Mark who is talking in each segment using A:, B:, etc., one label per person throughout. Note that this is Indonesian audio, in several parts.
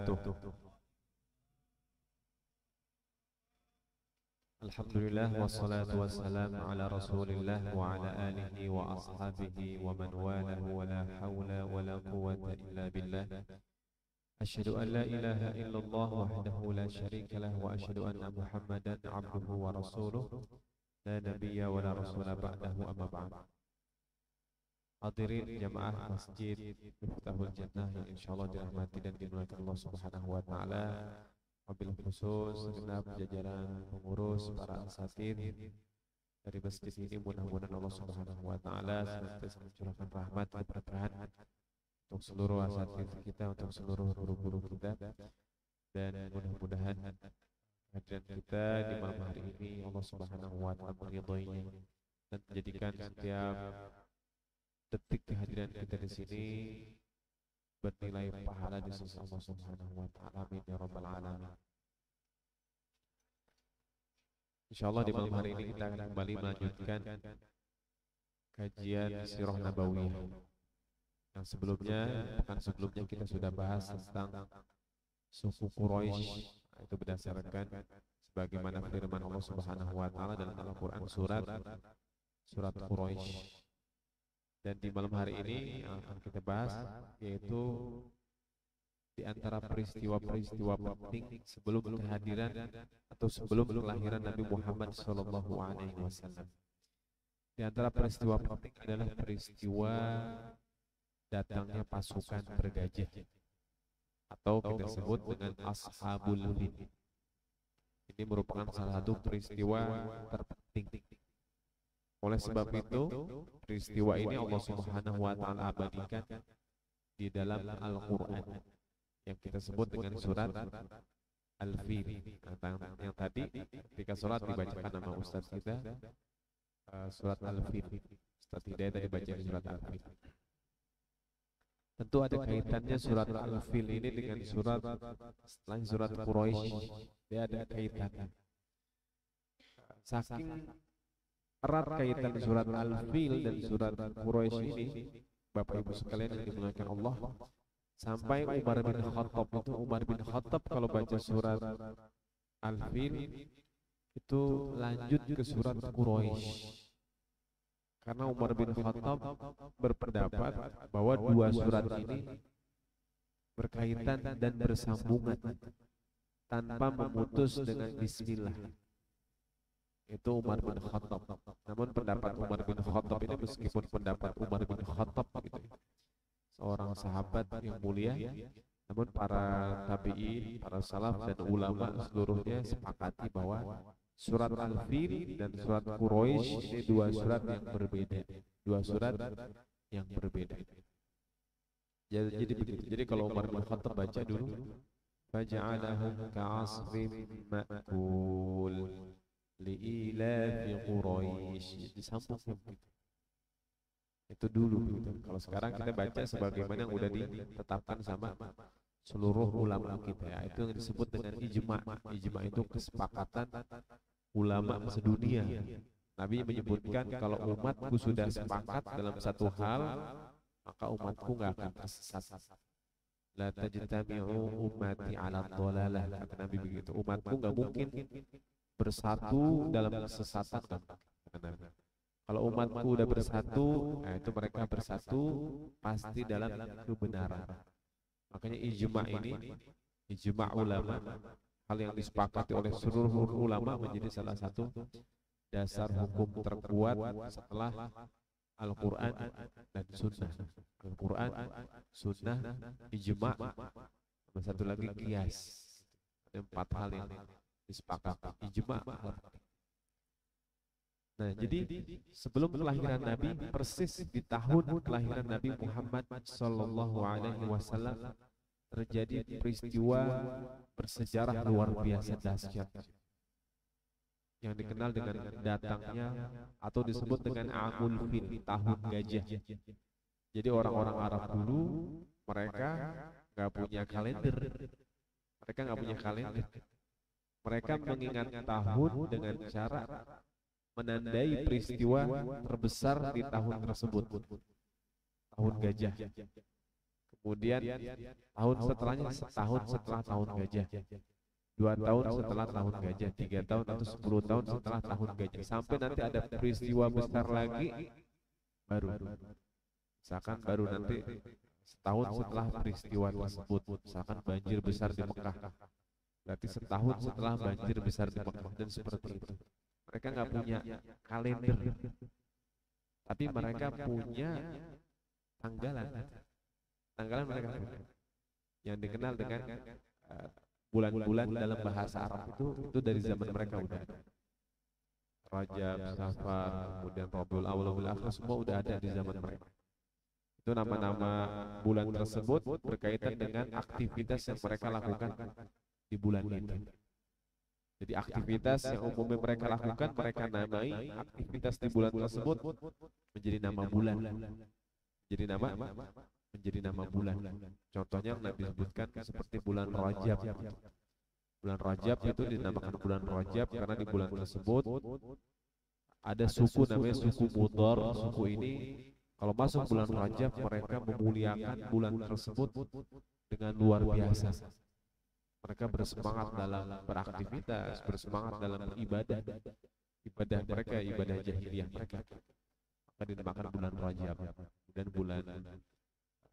A: wabarakatuh. Alhamdulillah wassalatu wassalamu ala Rasulillah wa ala alihi wa ashabihi wa man walahu wa la hawla wa la quwwata illa billah. Asyhadu an la ilaha illallah wahdahu la syarika lah wa asyhadu anna Muhammadan abduhu wa rasuluh la nabiyya wa la rasula ba'dahu amma ba'd. Hadirin jamaah Masjid Miftahul Jannah yang insyaallah dirahmati dan dimuliakan Allah Subhanahu wa taala. Wabil khusus segenap jajaran pengurus para asatid dari masjid ini, mudah-mudahan Allah Subhanahu wa taala senantiasa mencurahkan rahmat dan keberkahan untuk seluruh asatid kita, untuk seluruh guru-guru kita, dan mudah-mudahan kehadiran kita di malam hari ini Allah Subhanahu wa taala meridhoinya dan menjadikan setiap detik kehadiran kita di sini bernilai pahala di sisi Allah Subhanahu wa taala. Amin ya rabbal alamin. Insyaallah di malam hari ini kita akan kembali melanjutkan kajian Sirah Nabawiyah. Yang sebelumnya, pekan sebelumnya kita sudah bahas tentang suku Quraisy. Itu berdasarkan sebagaimana firman Allah Subhanahu wa taala dalam Al-Qur'an surat Quraisy. Dan di malam hari ini yang akan kita bahas yaitu di antara peristiwa-peristiwa penting sebelum kehadiran atau sebelum kelahiran Nabi Muhammad SAW. Di antara peristiwa penting adalah peristiwa datangnya pasukan bergajah atau kita sebut dengan Ashabul Fil. Ini merupakan salah satu peristiwa terpenting. Oleh sebab itu, peristiwa ini Allah Subhanahu wa taala abadikan di dalam Al-Qur'an yang kita sebut dengan surat Al-Fil. Yang tadi ketika sholat dibacakan nama ustaz kita surat Al-Fil. Ustaz Hidayat tadi baca surat Al-Fil. Tentu ada kaitannya surat Al-Fil ini dengan surat selain surat Quraisy. Dia ada kaitannya. Saking erat kaitan surat Al-Fil dan surat Quraisy ini, Bapak Ibu sekalian yang dimuliakan Allah, sampai Umar bin Khattab kalau baca surat Al-Fil itu lanjut ke surat Quraisy. Karena Umar bin Khattab berpendapat bahwa dua surat ini berkaitan dan bersambungan tanpa memutus dengan bismillah. Itu Umar bin Khattab. Namun pendapat Umar bin Khattab ini meskipun pendapat Umar bin Khattab gitu, seorang sahabat yang mulia, namun para tabi'in, para salaf dan ulama seluruhnya sepakati bahwa surat Al-Fil dan surat Quraisy ini dua surat yang berbeda. Dua surat yang berbeda. Jadi begitu. Jadi kalau Umar bin Khattab baca dulu, faja'alahum ka'asrim ma'kul li'ilafi Quraisy, disambung gitu. Itu dulu gitu. Kalau sekarang kita baca sebagaimana yang udah ditetapkan sama seluruh ulama kita ya. Itu yang disebut dengan ijma'. Ijma' itu kesepakatan ulama sedunia. Nabi menyebutkan kalau umatku sudah sepakat dalam satu hal, maka umatku nggak akan tersesat. La tajtami'u ummati 'ala dhalalah, kata Nabi begitu. Umatku nggak mungkin bersatu dalam kesesatan. Kalau umatku udah bersatu, nah itu mereka bersatu pasti dalam kebenaran. Makanya ijma' ulama, hal yang disepakati oleh seluruh ulama menjadi salah satu dasar hukum terkuat setelah Al-Quran dan Sunnah. Al-Quran, Sunnah, ijma', dan satu lagi qiyas. Ada 4 hal yang disepakati. Ijma'. Nah, jadi sebelum kelahiran Nabi, persis di tahun kelahiran Nabi Muhammad sallallahu alaihi wasallam, terjadi peristiwa bersejarah luar biasa dahsyat yang dikenal dengan datangnya atau disebut dengan Amul Fil, tahun gajah. Jadi orang-orang Arab dulu mereka nggak punya kalender, mereka mengingat tahun dengan cara menandai peristiwa terbesar di tahun tersebut, tahun gajah. Kemudian tahun setelahnya setahun setelah tahun gajah, 2 tahun setelah tahun gajah, 3 tahun atau 10 tahun setelah tahun gajah, sampai nanti ada peristiwa besar lagi baru. Misalkan baru nanti setahun setelah peristiwa tersebut, misalkan banjir besar di Mekah, berarti setahun setelah banjir besar di Mekah, dan seperti itu. Mereka nggak punya kalender, tapi mereka punya tanggalan. Tanggalan mereka yang dikenal dengan bulan-bulan dalam bahasa Arab itu dari zaman mereka udah. Rajab, Safar, kemudian Rabiul Awal, Rabiul Akhir, semua udah ada di zaman mereka. Itu nama-nama bulan tersebut berkaitan dengan aktivitas yang mereka lakukan di bulan itu. Jadi aktivitas yang umumnya mereka lakukan, mereka namai aktivitas di bulan tersebut menjadi nama bulan. Menjadi nama bulan. Contohnya yang Nabi sebutkan seperti bulan Rajab. Bulan Rajab itu dinamakan bulan Rajab karena di bulan tersebut ada suku namanya suku Mudhar. Suku ini kalau masuk bulan Rajab mereka memuliakan bulan tersebut dengan luar biasa. Mereka bersemangat dalam beraktivitas, bersemangat dalam beribadah. Ibadah mereka, ibadah jahiliyah mereka. Maka dinamakan bulan Rajab. Dan bulan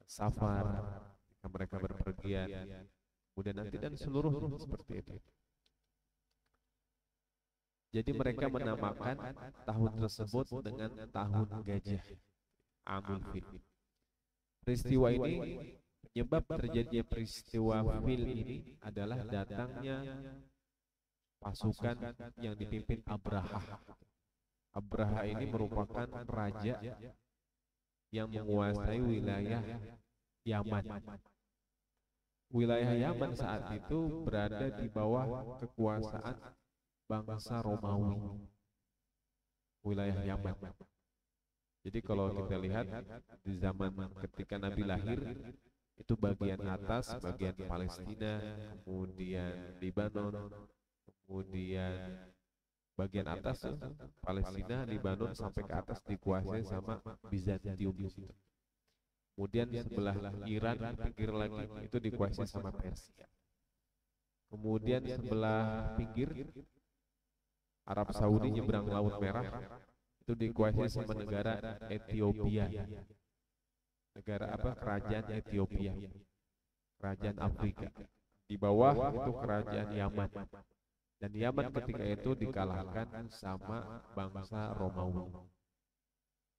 A: Safar ketika mereka berpergian, kemudian nanti dan seluruhnya seperti itu. Jadi mereka menamakan tahun tersebut dengan tahun gajah, Amul Fil. Peristiwa ini, penyebab terjadinya peristiwa Fil ini adalah datangnya pasukan yang dipimpin Abraha. Abraha ini merupakan raja yang menguasai wilayah Yaman. Wilayah Yaman saat itu berada di bawah kekuasaan bangsa Romawi. Wilayah Yaman. Jadi kalau kita lihat di zaman ketika Nabi lahir, itu bagian atas, bagian Palestina, kemudian Lebanon, kemudian bagian atas Palestina, Lebanon sampai ke atas dikuasai sama Bizantium di situ. Kemudian sebelah Iran pinggir lagi itu dikuasai sama Persia. Kemudian sebelah pinggir Arab Saudi nyebrang Laut Merah itu dikuasai sama negara Ethiopia. Negara apa? Kerajaan Ethiopia. Kerajaan Afrika. Di bawah itu kerajaan Yaman. Dan Yaman ketika itu dikalahkan sama bangsa Romawi.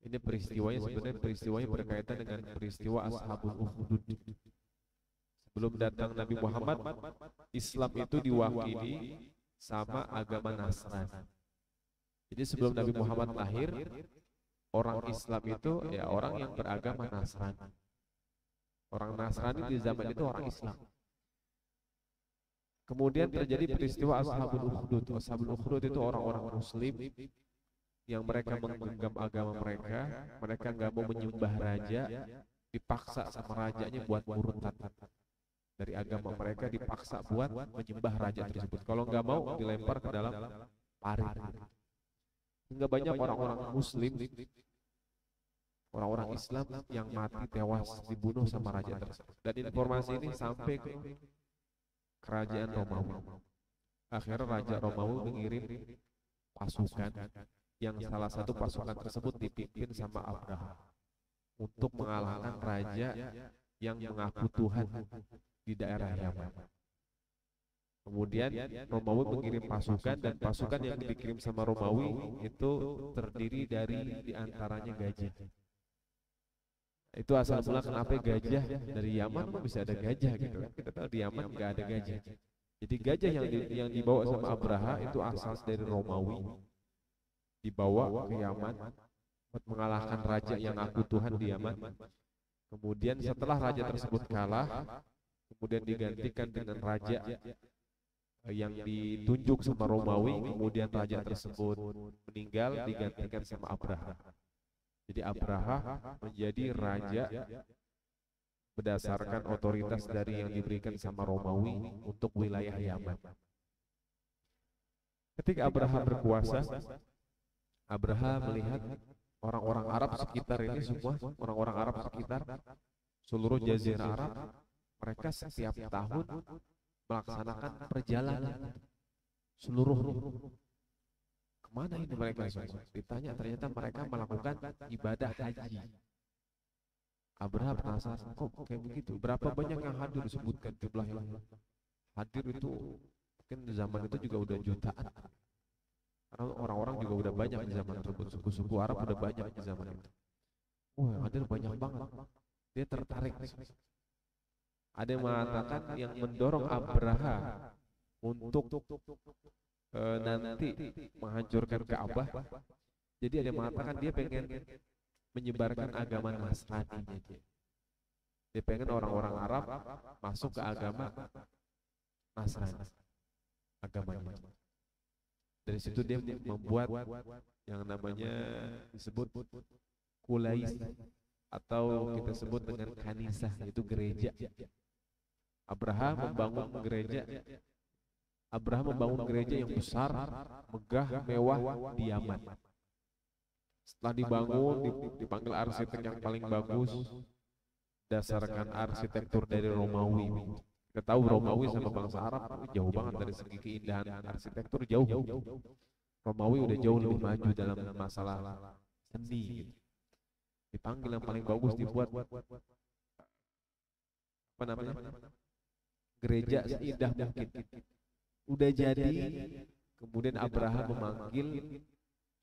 A: Ini peristiwanya sebenarnya peristiwanya berkaitan dengan peristiwa Ashabul Ukhdud. Sebelum datang Nabi Muhammad, Islam itu diwakili sama agama Nasrani. Jadi sebelum Nabi Muhammad lahir, orang Islam itu ya orang yang beragama Nasrani. Orang Nasrani di zaman itu orang Islam. Kemudian terjadi peristiwa Ashabul Ukhdud. Ashabul Ukhdud itu orang-orang Muslim yang mereka menggenggam agama mereka. Mereka nggak mau menyembah raja, dipaksa sama rajanya buat murtad dari agama mereka, dipaksa buat menyembah raja tersebut. Kalau nggak mau dilempar ke dalam parit. Hingga banyak orang-orang Muslim, orang-orang Islam yang mati tewas dibunuh sama raja tersebut. Dan informasi ini sampai ke kerajaan Romawi. Akhirnya Raja Romawi mengirim pasukan yang salah satu pasukan tersebut dipimpin sama Abraha untuk mengalahkan raja yang mengaku Tuhan di daerah Yaman. Kemudian Romawi mengirim pasukan dan pasukan yang dikirim sama Romawi itu terdiri dari diantaranya gajah. Itu asal mula kenapa gajah dari Yaman bisa ada gajah gitu kan. Kita tahu di Yaman nggak ada gajah. Jadi gajah yang dibawa sama Abraha itu asal dari Romawi, dibawa ke Yaman untuk mengalahkan raja yang aku Tuhan di Yaman. Kemudian setelah raja tersebut kalah, kemudian digantikan dengan raja yang ditunjuk sama Romawi. Kemudian raja tersebut meninggal, digantikan sama Abraha. Jadi Abraha menjadi raja berdasarkan otoritas dari yang diberikan sama Romawi untuk wilayah Yaman. Ketika Abraha berkuasa, Abraha melihat orang-orang Arab sekitar ini semua, orang-orang Arab sekitar seluruh jazirah Arab, mereka setiap tahun melaksanakan perjalanan seluruhnya. Kemana ini mereka semua? Ditanya, ternyata mereka melakukan ibadah haji. Abraham penasaran, kok kayak begitu? Berapa banyak yang hadir, disebutkan jumlahnya. Hadir itu mungkin di zaman itu juga udah jutaan. Karena orang-orang juga udah banyak di zaman tersebut, suku-suku Arab udah banyak di zaman itu. Wah, yang hadir banyak banget. Dia tertarik. Ada yang mengatakan yang mendorong Abraha untuk nanti menghancurkan Ka'bah. Jadi ada yang mengatakan dia pengen menyebarkan agama Nasrani. Dia pengen orang-orang Arab masuk ke agama Nasrani, agamanya. Dari situ dia membuat yang namanya disebut Qulais, atau kita sebut dengan kanisah, yaitu gereja. Abraham membangun gereja yang besar, megah, mewah di Yaman. Setelah dibangun, dipanggil arsitek yang paling bagus, dasarkan arsitektur dari Romawi. Kita tahu Romawi sama bangsa Arab jauh banget dari segi keindahan arsitektur, jauh. Romawi udah jauh lebih maju dalam masalah seni. Dipanggil yang paling bagus, dibuat apa namanya, gereja seindah mungkin. Udah jadi, kemudian Abraham memanggil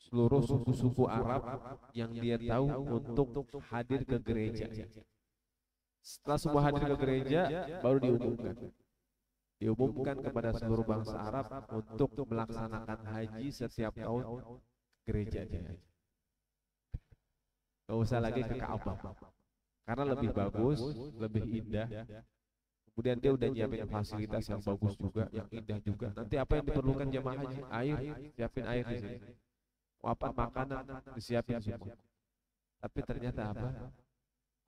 A: seluruh suku-suku Arab yang dia tahu untuk hadir ke gereja. Setelah semua hadir ke gereja, baru diumumkan kepada seluruh bangsa Arab untuk melaksanakan haji setiap tahun ke gerejanya. Gak usah lagi ke Ka'bah, karena lebih bagus, lebih indah. Kemudian dia udah nyiapin fasilitas yang bagus juga, yang indah juga. Nanti apa yang diperlukan jemaah haji? Air, siapin air di sini. Apa makanan disiapin semua. Tapi ternyata apa?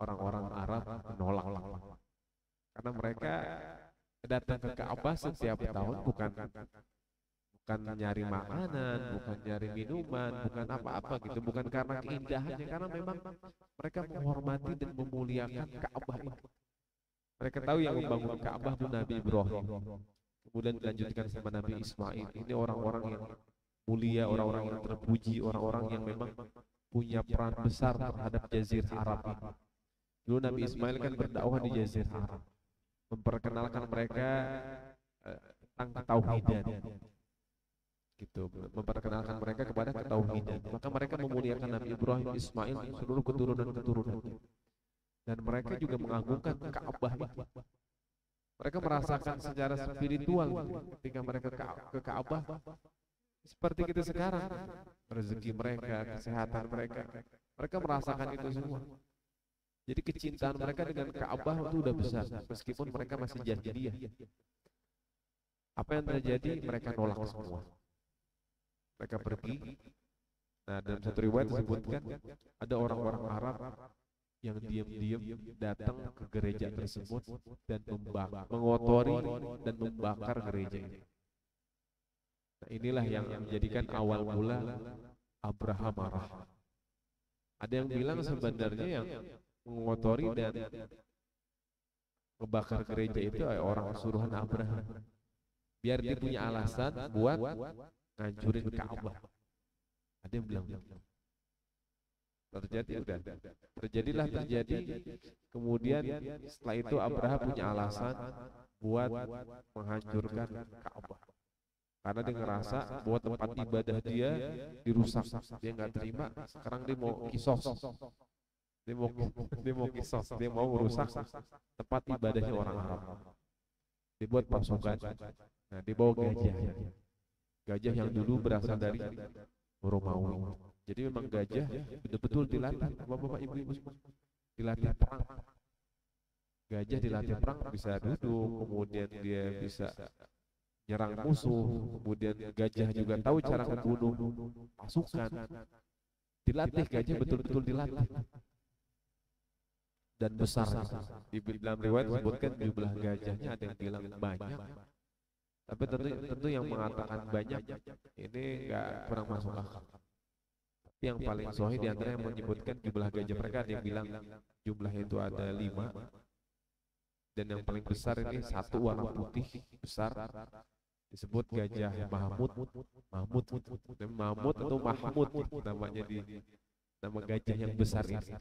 A: Orang-orang Arab menolak. Karena mereka datang ke Ka'bah setiap tahun bukan nyari makanan, bukan nyari minuman, bukan apa-apa gitu, bukan karena keindahannya, karena memang mereka menghormati dan memuliakan Ka'bah itu. Mereka tahu yang membangun Ka'bah itu Nabi Ibrahim, kemudian dilanjutkan sama Nabi Ismail. Ini orang-orang yang mulia, orang-orang yang terpuji, orang-orang yang memang punya peran besar terhadap Jazirah Arab ini. Dulu Nabi Ismail kan berdakwah di Jazirah Arab, memperkenalkan mereka tentang ketauhidan, gitu, memperkenalkan mereka kepada ketauhidan. Maka mereka memuliakan Nabi Ibrahim, Ismail, seluruh keturunan-keturunannya. Dan mereka juga mengagungkan Ka'bah itu. Mereka merasakan secara spiritual ketika mereka ke Ka'bah, seperti kita sekarang, rezeki mereka, kesehatan mereka, mereka merasakan itu semua. Jadi kecintaan mereka dengan Ka'bah itu udah besar, meskipun mereka masih jahiliyah. Apa yang terjadi? Mereka nolak semua. Mereka pergi. Nah, dalam satu riwayat disebutkan ada orang-orang Arab yang diam-diam datang ke gereja tersebut dan mengotori dan membakar gereja ini. Nah, inilah yang menjadikan awal mula Abraham marah. Ada yang bilang sebenarnya yang mengotori dan membakar gereja itu orang suruhan Abraham, biar dia punya alasan buat ngancurin Ka'bah. Ada yang bilang terjadi. Kemudian setelah itu Abraham punya alasan buat menghancurkan Ka'bah, karena dia ngerasa bahwa tempat ibadah dia dirusak. Dia nggak terima. Sekarang dia mau kisos, dia mau merusak tempat ibadahnya orang Arab. Dibuat pasukan. Nah, dibawa gajah yang dulu berasal dari Romawi. Jadi memang gajah betul-betul dilatih, bapak-bapak, ibu-ibu, dilatih perang. Gajah dilatih perang, bisa duduk, kemudian dia bisa nyerang musuh, kemudian gajah juga tahu cara membunuh pasukan. Dilatih, gajah betul-betul dilatih. Dan besar. Di dalam riwayat disebutkan jumlah gajahnya ada yang bilang banyak. Tapi tentu yang mengatakan banyak ini nggak kurang masuk akal. Tapi yang paling sahih di antara yang menyebutkan jumlah gajah mereka, ada yang bilang jumlahnya itu ada 5, dan yang paling besar ini satu warna putih besar, disebut gajah Mahmud. Mahmud atau Mahmud namanya, di nama gajah yang besar ini,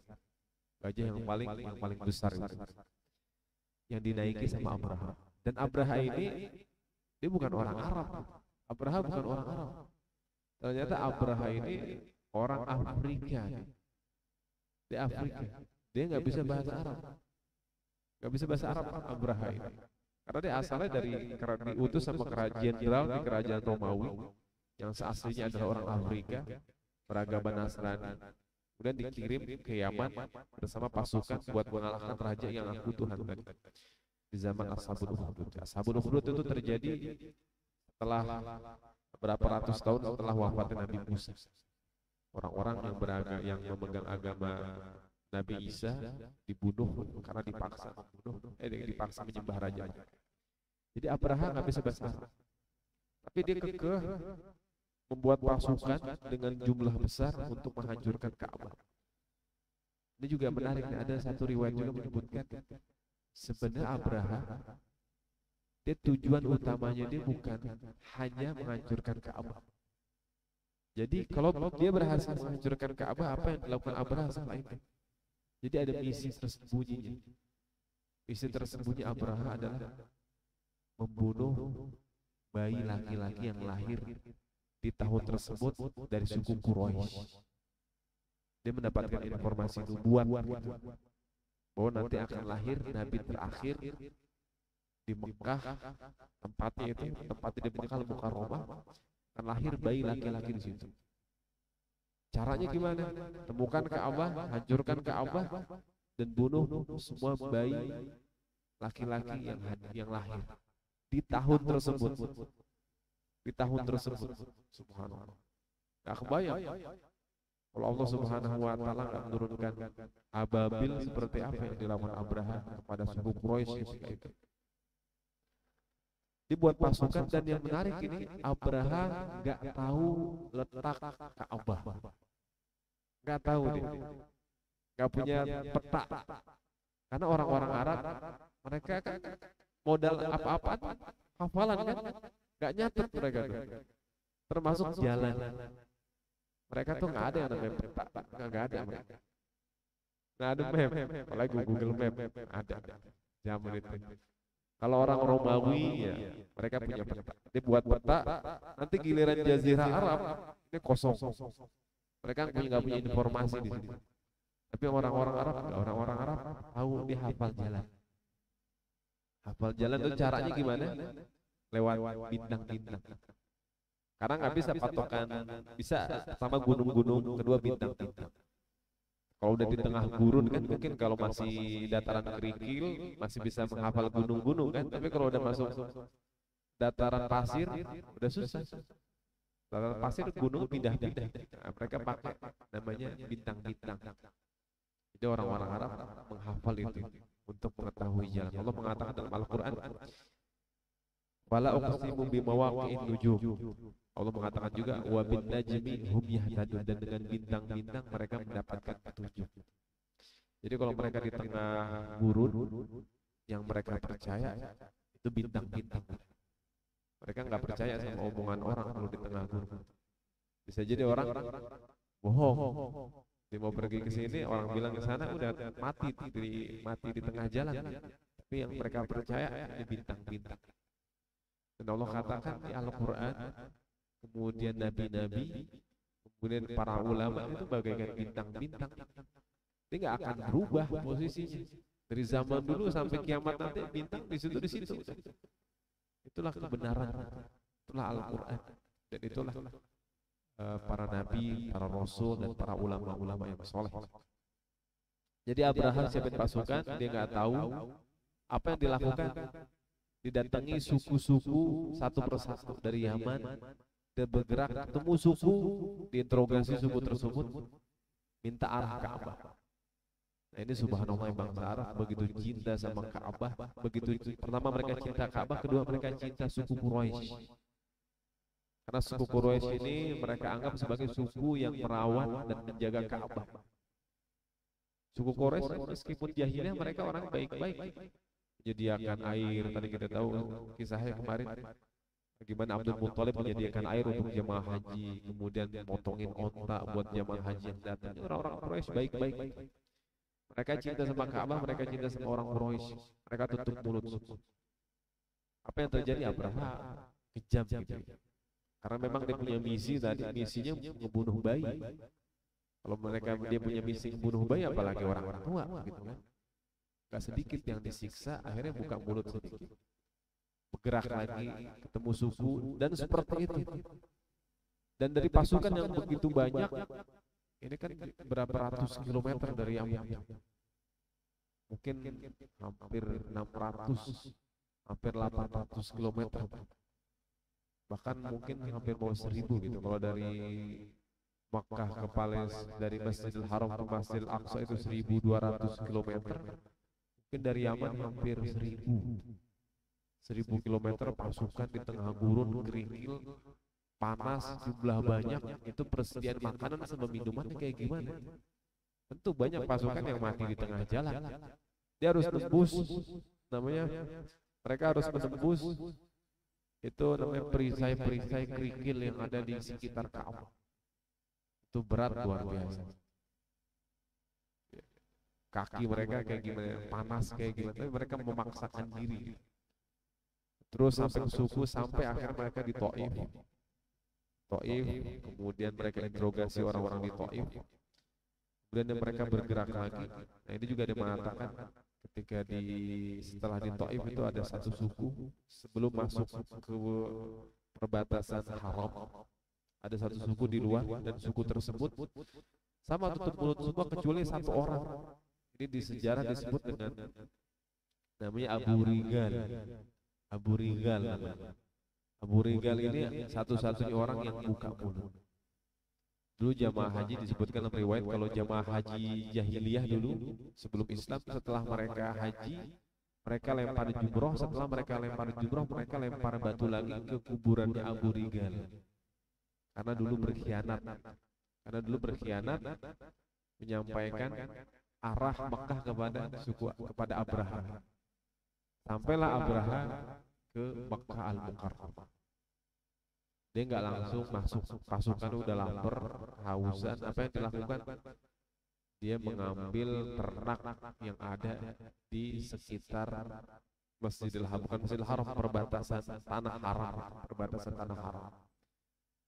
A: gajah yang paling besar itu, yang dinaiki sama Abraha. Dan Abraha ini dia bukan orang Arab. Abraha bukan orang Arab. Ternyata Abraha ini orang Afrika. Di Afrika. Dia nggak bisa bahasa Arab. Nggak bisa bahasa Arab Abraha ini. Karena dia asalnya diutus sama jenderal di kerajaan Romawi yang seaslinya adalah orang Afrika, beragama Nasrani. Kemudian dikirim ke Yaman bersama pasukan buat mengalahkan raja yang aku Tuhan tadi. Di zaman Ashabul Ukhdud. Ashabul Ukhdud itu terjadi setelah berapa ratus tahun setelah wafatnya Nabi Musa. Orang-orang yang memegang agama Nabi Isa dibunuh karena dipaksa menyembah rajanya. Jadi Abraha nggak bisa bahasa Arab, tapi dia kekeh membuat pasukan dengan jumlah besar untuk menghancurkan Ka'bah. Ini juga menarik, ada satu riwayat juga menyebutkan sebenarnya Abraha dia tujuan utamanya dia bukan hanya menghancurkan Ka'bah. Jadi kalau dia berhasil menghancurkan Ka'bah, apa yang dilakukan Abraha setelah itu? Jadi ada misi tersembunyi. Misi tersembunyi Abraha adalah membunuh bayi laki-laki yang lahir di tahun tersebut dari suku Quraisy. Dia mendapatkan informasi nubuat bahwa nanti akan lahir nabi terakhir di Mekah, tempatnya di Mekah Mukarramah, akan lahir bayi laki-laki di situ. Caranya gimana? Temukan Ka'bah, hancurkan Ka'bah, dan bunuh semua bayi laki-laki yang lahir di tahun tersebut. Subhanallah. Gak kebayang kalau Allah Subhanahu wa taala nggak menurunkan ababil seperti apa yang dilakukan Abraha kepada suku Quraisy ketika itu. Dibuat pasukan, dan yang menarik ini Abraha nggak tahu letak Ka'bah. Nggak tahu dia. Nggak punya peta. Karena orang-orang Arab mereka kan modal apa-apa hafalan kan, nggak nyatet mereka tuh. Termasuk jalan. Mereka tuh nggak ada yang namanya peta, nggak ada mereka. Nggak ada map, apalagi Google Map ada zaman itu. Kalau orang Romawi ya mereka punya peta. Dia buat peta, nanti giliran Jazirah Arab ini kosong. Mereka nggak punya informasi di sini. Tapi orang-orang Arab tahu, dia hafal jalan. Hafal jalan itu caranya gimana? Lewat bintang-bintang. Karena nggak bisa patokan, bisa sama gunung-gunung, kedua bintang-bintang. Kalau udah di tengah gurun kan mungkin kalau masih dataran kerikil masih bisa menghafal gunung-gunung kan. Tapi kalau udah masuk dataran pasir udah susah. Dataran pasir gunung pindah-pindah. Nah, mereka pakai namanya bintang-bintang. Jadi orang-orang Arab menghafal itu untuk mengetahui jalan. Allah mengatakan dalam Al-Quran, "Wala uqsimu bimawaqi'in nujum." Allah mengatakan juga, "Wa bin najmi hum yahtadun." Dan dengan bintang-bintang mereka mendapatkan petunjuk. Jadi kalau mereka di tengah gurun, yang mereka percaya itu bintang-bintang. Mereka nggak percaya sama omongan orang kalau di tengah gurun. Bisa jadi orang bohong. Dia mau pergi ke sini, orang bilang ke sana udah mati di tengah jalan. Tapi yang mereka percaya ini bintang-bintang. Dan Allah katakan di Al-Quran, kemudian nabi-nabi, kemudian para ulama itu bagaikan bintang-bintang. Dia nggak akan berubah posisinya. Dari zaman dulu sampai kiamat nanti bintang di situ. Itulah kebenaran, itulah Al-Quran, dan itulah para nabi, para rasul, dan para ulama-ulama yang soleh. Jadi Abraha siapin pasukan, dia nggak tahu apa yang dilakukan. Didatangi suku-suku satu persatu dari Yaman, dia bergerak ketemu suku, diinterogasi suku tersebut, minta arah Ka'bah. Nah ini subhanallah, bangsa Arab begitu cinta sama Ka'bah, begitu pertama mereka cinta Ka'bah, kedua mereka cinta suku Quraisy. Karena suku Quraisy ini mereka anggap sebagai suku yang merawat dan menjaga Ka'bah. Suku Quraisy meskipun jahiliyah mereka orang baik-baik, menyediakan air. Tadi kita tahu kisahnya kemarin, bagaimana Abdul Muthalib menyediakan air untuk jemaah haji, kemudian motongin onta buat jemaah haji yang datang. Orang-orang Quraisy baik-baik. Mereka cinta sama Ka'bah, mereka cinta sama orang Quraisy. Mereka tutup mulut. Apa yang terjadi? Abraha kejam gitu. Karena memang dia punya misi tadi, misinya membunuh bayi. Kalau mereka dia punya misi membunuh bayi, apalagi orang tua gitu kan. Gak sedikit yang disiksa, akhirnya buka mulut sedikit, bergerak lagi, ketemu suku, dan seperti itu. Dan dari pasukan yang begitu banyak, ini kan berapa ratus kilometer dari Yaman, mungkin hampir 600, hampir 800 kilometer, bahkan mungkin hampir mau 1000 gitu. Kalau dari Makkah ke Palestina, dari Masjidil Haram ke Masjidil Aqsa itu 1200 kilometer. Mungkin dari Yaman hampir 1000 kilometer pasukan di tengah gurun kerikil, panas, jumlah banyak, itu persediaan makanan sama minumannya kayak gimana? Tentu banyak pasukan yang mati di tengah jalan. Dia harus tembus, namanya mereka harus menembus itu namanya perisai-perisai kerikil yang ada di sekitar Ka'bah. Itu berat luar biasa. Kaki mereka kayak gimana, panas kayak gimana, tapi mereka memaksakan diri. Terus sampai ke suku, sampai akhir mereka di Taif. Kemudian mereka interogasi orang-orang di Taif. Kemudian mereka bergerak lagi. Nah ini juga dia mengatakan ketika setelah di Taif itu ada satu suku sebelum masuk ke perbatasan Haram. Ada satu suku di luar dan suku tersebut sama tutup mulut semua kecuali satu orang. Ini di sejarah disebut dengan namanya Abu Rigal. Abu Rigal ini satu-satunya orang yang buka mulut. Dulu jamaah haji disebutkan dalam riwayat kalau jamaah haji jahiliyah dulu sebelum Islam, setelah mereka haji mereka lempar jumroh, setelah mereka lempar jumroh mereka lempar batu lagi ke kuburannya Abu Rigal. Karena dulu berkhianat, menyampaikan arah Mekah kepada Abraha. Sampailah Abraha ke Mekah Al-Mukarramah. Dia nggak langsung masuk, pasukan udah lapar, hausan. Apa yang dilakukan? Dia mengambil ternak yang ada di sekitar Masjidil Haram, bukan Masjidil Haram, perbatasan tanah haram.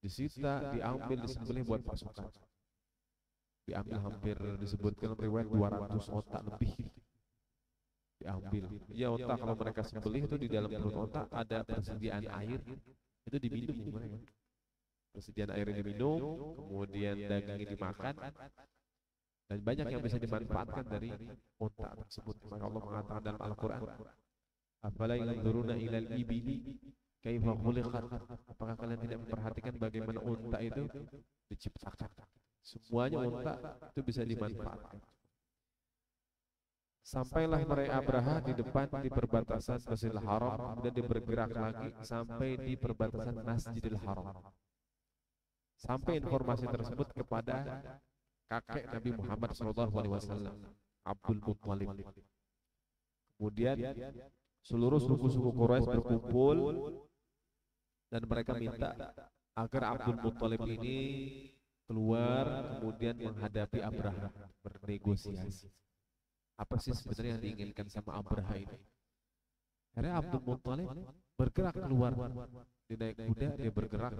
A: Disita, diambil, disembelih buat pasukan. Diambil hampir disebutkan riwayat 200 otak lebih. Diambil. Ya otak kalau mereka sembelih itu di dalam perut otak ada persediaan air, itu diminum mereka. Persediaan air diminum, kemudian dagingnya dimakan, dan banyak yang bisa dimanfaatkan dari otak tersebut. Maka Allah mengatakan dalam Al-Quran, afala yanzuruna ilal ibili kaifa khuliqat. Apakah kalian tidak memperhatikan bagaimana unta itu diciptakan? Semuanya unta itu bisa dimanfaatkan. Sampailah mereka Abraha di depan di perbatasan Masjidil Haram, dan dia bergerak lagi sampai di perbatasan Masjidil Haram. Sampai informasi tersebut kepada kakek Nabi Muhammad SAW, Abdul Muthalib. Kemudian seluruh suku-suku Quraisy berkumpul dan mereka minta agar Abdul Muthalib ini keluar kemudian menghadapi Abraha, bernegosiasi. Apa sih sebenarnya yang diinginkan sama Abraha ini? Akhirnya Abdul Muthalib bergerak keluar, dia naik kuda, dia bergerak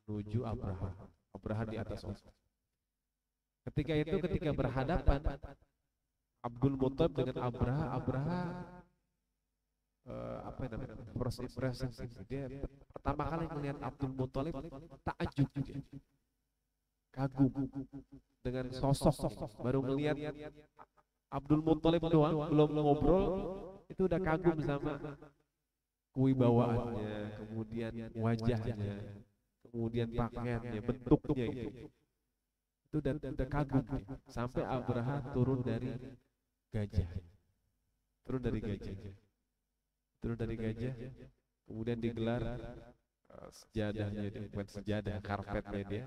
A: menuju Abraha. Abraha di atas onta. Ketika berhadapan Abdul Muthalib dengan Abraha apa namanya? First impression, dia pertama kali melihat Abdul Muthalib takjub, kagum dengan sosok, baru melihat Abdul Muthalib doang, belum ngobrol, itu udah kagum sama kewibawaannya, kemudian wajahnya, kemudian pakaiannya, bentuknya itu udah kagum. Sampai Abraha turun dari gajah, kemudian digelar sejadahnya dia, bukan sejadah, karpetnya dia,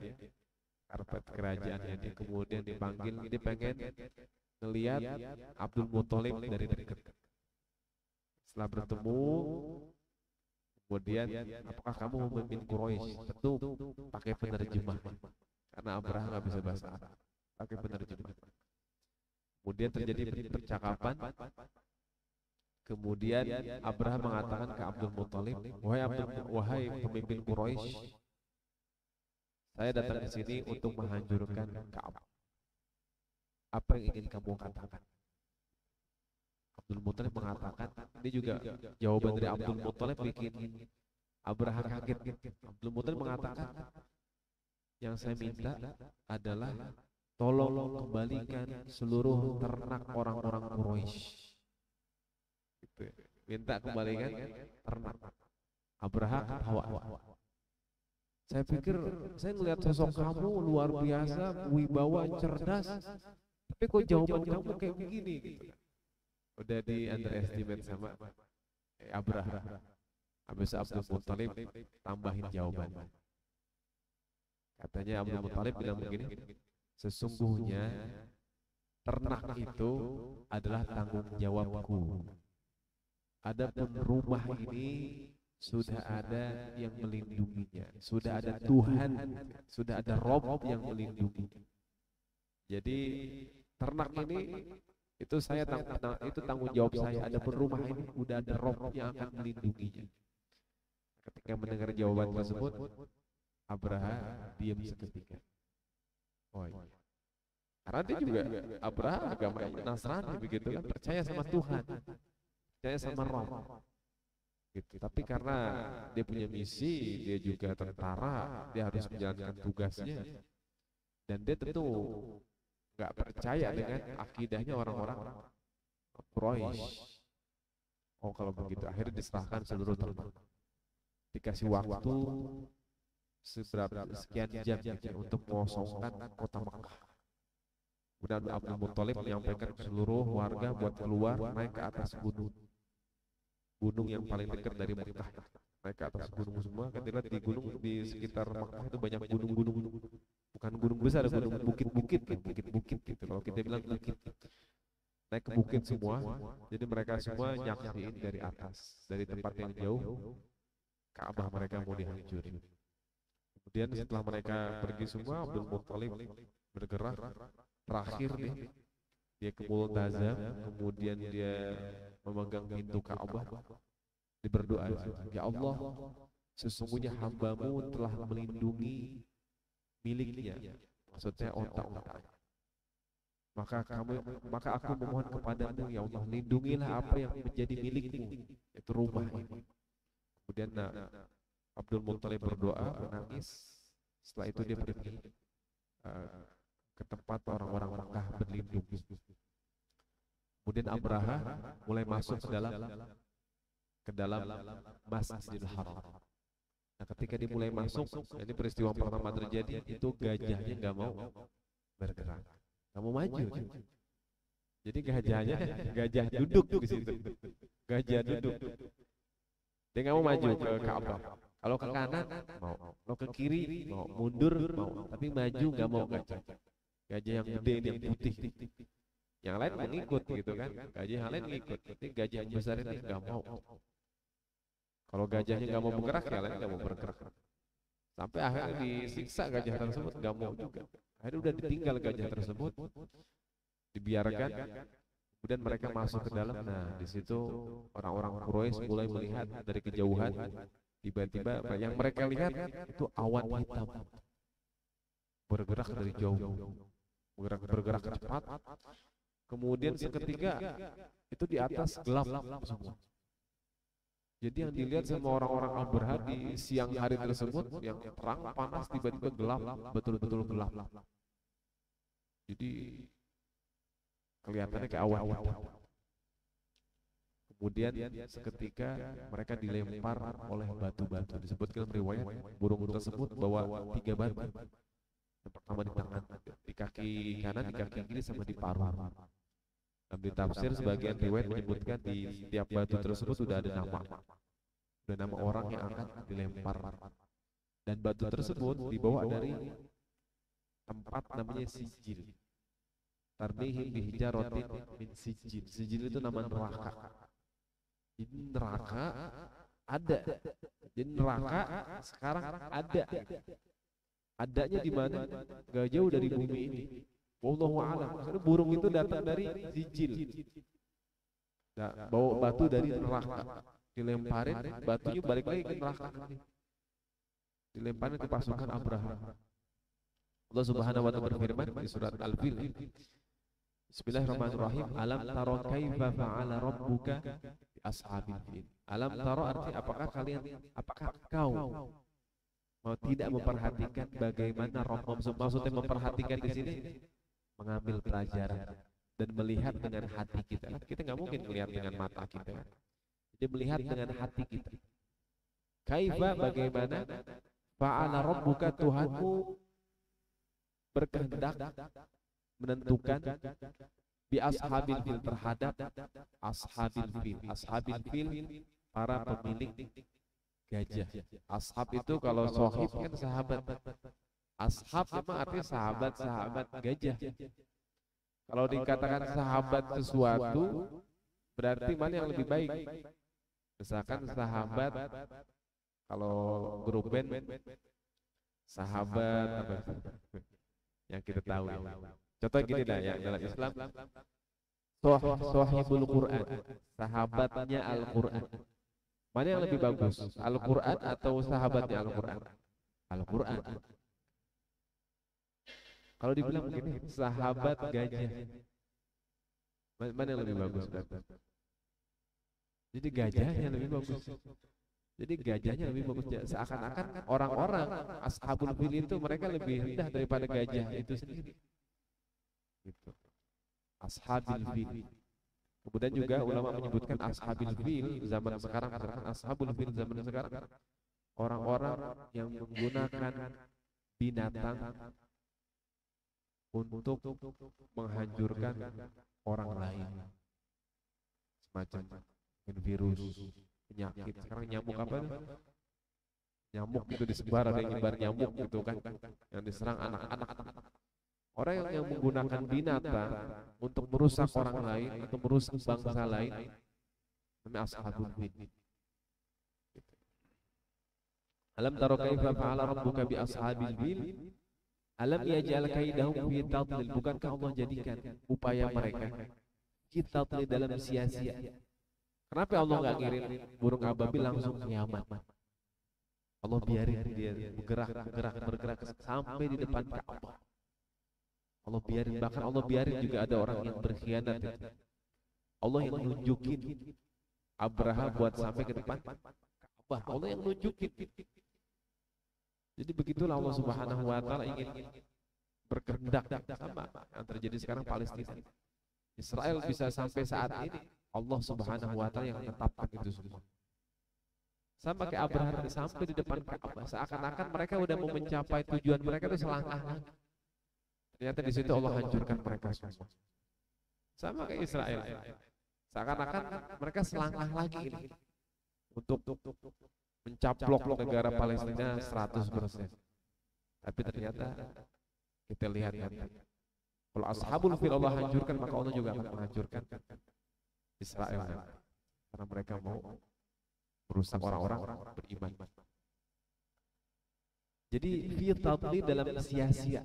A: karpet kerajaannya dia. Kemudian dipanggil, dia pengen ngelihat Abdul Muthalib dari dekat. Setelah bertemu, kemudian apakah kamu memimpin Quraisy? Tentu pakai penerjemah, karena Abraha nggak bisa bahasa Arab, pakai penerjemah. Kemudian terjadi percakapan. Kemudian Abraha mengatakan ke Abdul Muthalib, wahai pemimpin Quraisy, saya datang ke sini untuk menghancurkan Ka'bah. Apa yang ingin kamu katakan? Abdul Muthalib mengatakan, ini juga jawaban dari Abdul Muthalib bikin Abraha kaget. Abdul Muthalib mengatakan, yang saya minta adalah tolong kembalikan seluruh ternak orang-orang Quraisy. Gitu. Minta kembalikan ternak. Abraha ketawa. Saya pikir, saya ngelihat sosok kamu luar biasa, wibawa, cerdas, tapi kok jawaban kamu kayak begini gitu. Udah di underestimate sama Abraha. Habis Abdul Muthalib tambahin jawaban. Katanya Abdul Muthalib bilang begini, sesungguhnya ternak itu adalah tanggung jawabku. Adapun rumah ini sudah ada yang melindunginya, sudah ada Tuhan, sudah ada Rob yang melindunginya. Jadi ternak ini itu saya itu tanggung jawab saya. Adapun rumah ini sudah ada Rob yang akan melindunginya. Ketika mendengar jawaban tersebut, Abraha diam seketika. Oh iya. Karena dia juga Abraha agamanya Nasrani begitu kan, percaya sama Tuhan, percaya sama Rob. Gitu. Tapi karena dia punya misi, dia juga tentara, dia harus menjalankan tugasnya, dan dia tentu nggak percaya dengan akidahnya orang-orang Quraisy. Oh kalau begitu, akhirnya diserahkan seluruh ternak, dikasih waktu sekian jam untuk mengosongkan kota Makkah. Kemudian Abdul Muthalib menyampaikan ke seluruh warga buat keluar naik ke atas gunung yang paling dekat dari Mekah, naik ke atas gunung semua. Ketika di gunung di sekitar Mekah itu banyak gunung-gunung, bukan gunung besar, gunung bukit-bukit, bukit-bukit gitu. Kalau kita bilang bukit, naik ke bukit semua. Jadi mereka semua nyaksiin dari atas, dari tempat yang jauh, Ka'bah mereka mau dihancurin. Kemudian setelah mereka pergi semua, Abdul Muthalib bergerak terakhir dia ke Multazam, kemudian dia memegang pintu Ka'bah, dia berdoa, ya Allah, sesungguhnya hambamu telah melindungi miliknya, maksudnya onta-onta. Maka aku memohon kepadamu, ya Allah, lindungilah apa yang menjadi milikmu, itu rumah ini. Kemudian Abdul Muthalib berdoa, menangis. Setelah itu dia pergi ke tempat orang-orang Mekah berlindung. Kemudian Abraha mulai masuk ke dalam Masjidil Haram. Nah, ketika dia mulai masuk, ini peristiwa pertama terjadi, itu gajahnya nggak mau bergerak, nggak mau maju. Jadi gajah duduk di situ, gajah duduk. Dia nggak mau maju ke Ka'bah. Kalau ke kanan mau, kalau ke kiri mau, mundur mau, tapi maju nggak mau gajah. Gajah yang gede ini, yang putih. Yang lain mengikut gitu kan, gajah yang lain ngikut. Tapi gajah yang besar ini nggak mau. Kalau gajahnya nggak mau bergerak, yang lain nggak mau bergerak. Sampai akhirnya disiksa gajah tersebut, nggak mau juga. Akhirnya udah ditinggal gajah tersebut, dibiarkan. Kemudian mereka masuk ke dalam. Nah, di situ orang-orang Quraisy mulai melihat dari kejauhan. Tiba-tiba yang mereka lihat itu awan hitam bergerak dari jauh, bergerak cepat. Kemudian seketika itu di atas gelap semua. Jadi yang dilihat sama orang-orang Abraha di siang hari tersebut, yang terang panas, tiba-tiba gelap, betul-betul gelap. Jadi kelihatannya kayak awan hitam. Kemudian seketika mereka dilempar oleh batu-batu. Disebutkan riwayat burung tersebut bawa 3 batu. Yang pertama di tangan, di kaki kanan, di kaki kiri, sama di paruh. Dalam ditafsir sebagian riwayat menyebutkan di setiap batu tersebut sudah ada nama. udah nama orang yang akan dilempar. Dan batu tersebut dibawa dari tempat namanya Sijil. Tarmihim bihijaratin min sijil. Sijil itu nama neraka. Jadi neraka ada. Jadi neraka sekarang ada. Adanya di mana? Gak jauh dari bumi ini. Wallahu a'lam. Karena burung itu datang dari Sijil. Nah, bawa batu dari neraka. Dilemparin, batunya balik lagi ke neraka. Dilemparin ke pasukan Abraham. Allah Subhanahu wa ta'ala berfirman di surat Al-Fil. Bismillahirrahmanirrahim. Alam taro kaifa fa'ala rabbuka bi ashabil fil. Alam taro arti apakah kau mau tidak memperhatikan bagaimana Rabb, maksudnya memperhatikan di sini mengambil pelajaran dan melihat dengan hati kita. Kita nggak mungkin melihat dengan mata kita. Jadi melihat dengan hati kita. Kaifa bagaimana fa'ala rabbuka Tuhanmu berkehendak menentukan bi ashabil fil terhadap ashabil fil. Ashabil fil para pemilik gajah. Ashab itu kalau sohib kan sahabat. Ashab memang artinya sahabat-sahabat gajah. Kalau dikatakan sahabat sesuatu berarti mana yang lebih baik? Misalkan sahabat, kalau grup band sahabat apa yang kita tahu ya. Contoh gini dah ya, dalam Islam Sohibul Quran, sahabatnya Al-Quran. Mana yang lebih bagus? Al-Quran atau sahabatnya Al-Quran? Al-Quran. Kalau dibilang begini, sahabat gajah, mana yang lebih bagus? Jadi gajahnya lebih bagus. Jadi gajahnya lebih bagus. Seakan-akan orang-orang ashabul fil itu mereka lebih rendah daripada gajah itu sendiri. Gitu. Ashabil fil. Kemudian juga ulama menyebutkan ashabil fil zaman sekarang, ashabul fil zaman sekarang orang-orang yang menggunakan binatang untuk menghancurkan orang lain, semacam virus, penyakit. Sekarang nyamuk apa? Nyamuk itu disebar, ada yang nyebar nyamuk gitu kan, yang diserang anak-anak. Orang yang menggunakan binatang untuk merusak orang lain atau merusak bangsa lain namanya ashabul fil. Alam taro kaifa fa'ala rabbuka bi ashabil fil? Alam yaj'al kaidahum fi tadlil. Bukankah Allah jadikan upaya mereka fi tadlil dalam sia-sia? Kenapa Allah enggak ngirim burung ababil langsung kiamat? Allah biarin dia bergerak sampai di depan Ka'bah. Allah biarin, bahkan Allah biarin juga ada orang yang berkhianat itu. Allah yang nunjukin Abraha buat sampai ke depan Ka'bah. Allah yang nunjukin. Jadi begitulah Allah Subhanahu wa ta'ala ingin berkehendak sama yang terjadi sekarang Palestina. Israel bisa sampai saat ini Allah Subhanahu wa ta'ala yang menetapkan itu semua. Sama kayak Abraha sampai di depan Ka'bah, seakan-akan mereka udah mau mencapai tujuan mereka itu selangkah lagi. Ternyata di situ Allah hancurkan mereka semua. Sama kayak Israel. Seakan-akan mereka selangkah lagi ini untuk mencaplok negara Palestina 100%. Tapi ternyata kita lihat kalau ashabul fil Allah hancurkan, maka Allah juga akan menghancurkan Israel. Karena mereka mau merusak orang-orang beriman. Jadi fi tadlil dalam sia-sia.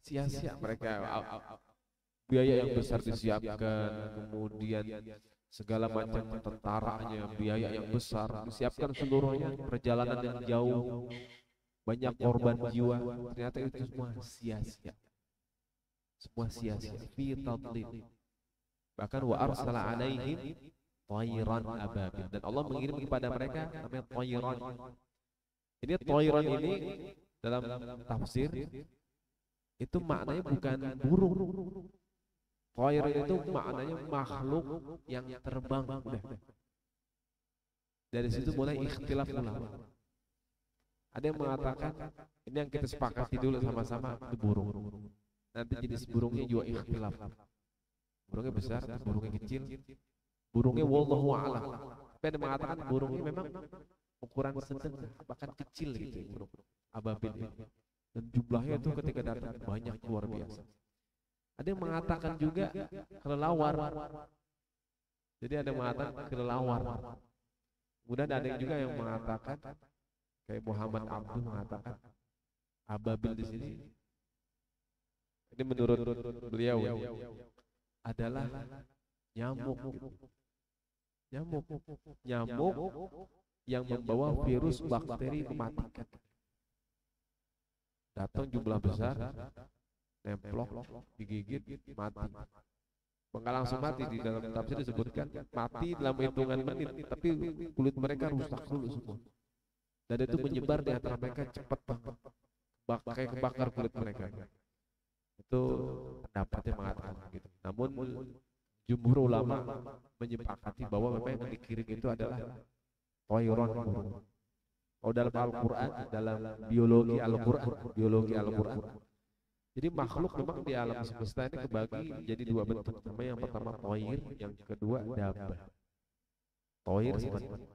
A: Sia-sia mereka, biaya yang besar disiapkan, kemudian segala macam tentaranya, biaya yang besar disiapkan seluruhnya, perjalanan yang jauh, banyak korban jiwa, ternyata itu semua sia-sia. Semua sia-sia. Fi tadlil. Bahkan wa arsala alaihim thayran ababil, dan Allah mengirim kepada mereka namanya thayran. Ini thayran ini dalam tafsir itu maknanya bukan burung. Thayr itu maknanya makhluk yang terbang. Udah. Dari situ mulai ikhtilaf ulama. Ada yang mengatakan ini yang kita sepakati dulu sama-sama itu burung. Nanti jenis burungnya juga ikhtilaf. Burungnya besar, burungnya kecil, burungnya wallahu a'lam. Tapi ada mengatakan burung ini memang ukuran sedang, bahkan kecil gitu burung ababil ini. Dan jumlahnya itu ketika datang banyak luar biasa. Ada yang mengatakan juga kelelawar. Jadi ada yang mengatakan kelelawar. Kemudian ada yang juga yang mengatakan kayak Muhammad Abdul mengatakan ababil di sini. Ini menurut beliau adalah nyamuk. Nyamuk yang membawa virus bakteri mematikan. Datang jumlah besar, nemplok, digigit, mati. Bukan langsung mati, di dalam tafsir disebutkan mati dalam hitungan menit, tapi kulit mereka rusak dulu semua. Dan itu menyebar di antara mereka cepat banget, kayak kebakar kulit mereka. Itu pendapatnya mengatakan gitu. Namun jumhur ulama menyepakati bahwa memang yang dikirim itu adalah toiron burung. Oh, dalam Al-Quran, dalam biologi Al-Quran. Jadi makhluk memang di alam semesta ini kebagi jadi dua bentuk. Yang pertama toir, yang kedua dabbah.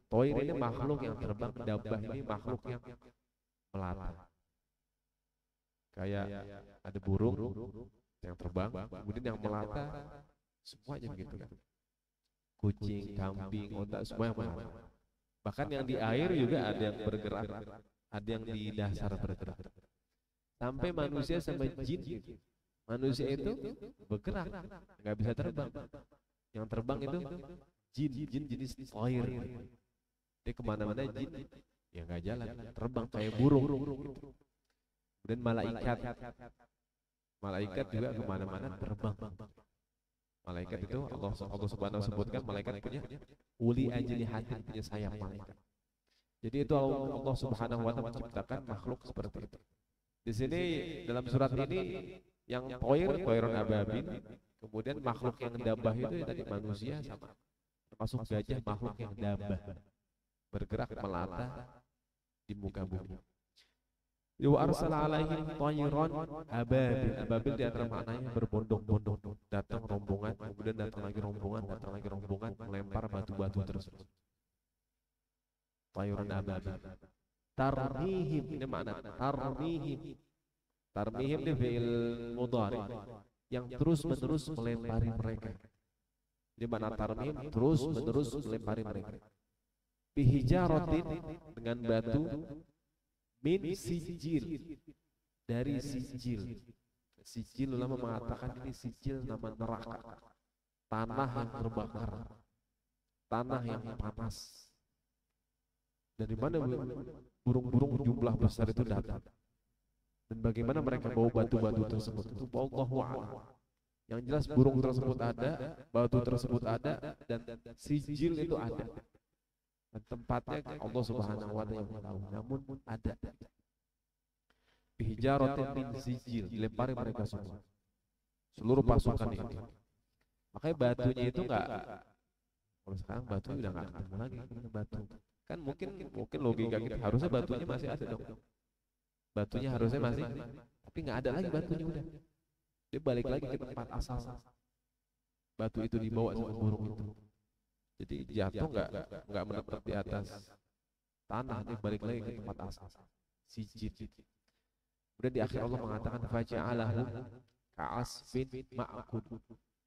A: Toir ini makhluk yang terbang, dabbah ini makhluk yang melata. Kayak ada burung yang terbang, kemudian yang melata semuanya begitu kan. Kucing, kambing, onta, semua yang melata. Bahkan yang di air juga ada yang bergerak, ada yang di dasar bergerak. Sampai manusia sama jin gitu. Manusia itu bergerak, nggak bisa terbang. Yang terbang itu jin jenis toir. Dia kemana-mana jin, ya nggak jalan, terbang kayak burung. Dan malaikat juga kemana-mana terbang. Malaikat itu Allah Subhanahu sebutkan malaikat punya uli ajnihatin, punya sayap malaikat. Jadi itu Allah Subhanahu wa taala menciptakan makhluk seperti itu. Di sini dalam surat ini yang toiron ababil, kemudian makhluk yang dabbah itu tadi manusia sama termasuk gajah, makhluk yang dabbah bergerak melata di muka bumi. Wa arsala alaihim tayran ababil. Ababil di antara maknanya berbondong-bondong, datang rombongan, kemudian datang lagi rombongan, melempar batu-batu tersebut. Tayran ababil. Tarmihim, ini makna tarmihim. Tarmihim ini fi'il mudhari yang terus-menerus melempari mereka. Ini makna tarmihim, terus-menerus melempari mereka. Bihijaratin, dengan batu, min sijil, dari sijil. Sijil ulama mengatakan ini sijil nama neraka, tanah yang terbakar, tanah yang panas. Dari mana burung-burung jumlah besar itu datang? Dan bagaimana mereka bawa batu-batu tersebut? Itu wallahu a'lam. Yang jelas burung tersebut ada, batu tersebut ada, dan sijil itu ada. Dan tempatnya Allah Subhanahu wa taala yang tahu, namun ada. Bihijaratin min sijil, dilempari mereka semua, seluruh pasukan ini. Makanya batunya itu enggak, kalau sekarang batu udah enggak ketemu lagi, batu. Kan mungkin logika kita harusnya batunya masih ada dong. Batunya harusnya masih, tapi enggak ada lagi batunya udah. Dia balik lagi ke tempat asal. Batu itu dibawa sama burung itu. Jadi jatuh enggak menetap di atas tanah, dia balik lagi ke tempat asal. Sijil. Kemudian di akhir Allah mengatakan faja'alahu ka'asfin ma'kul.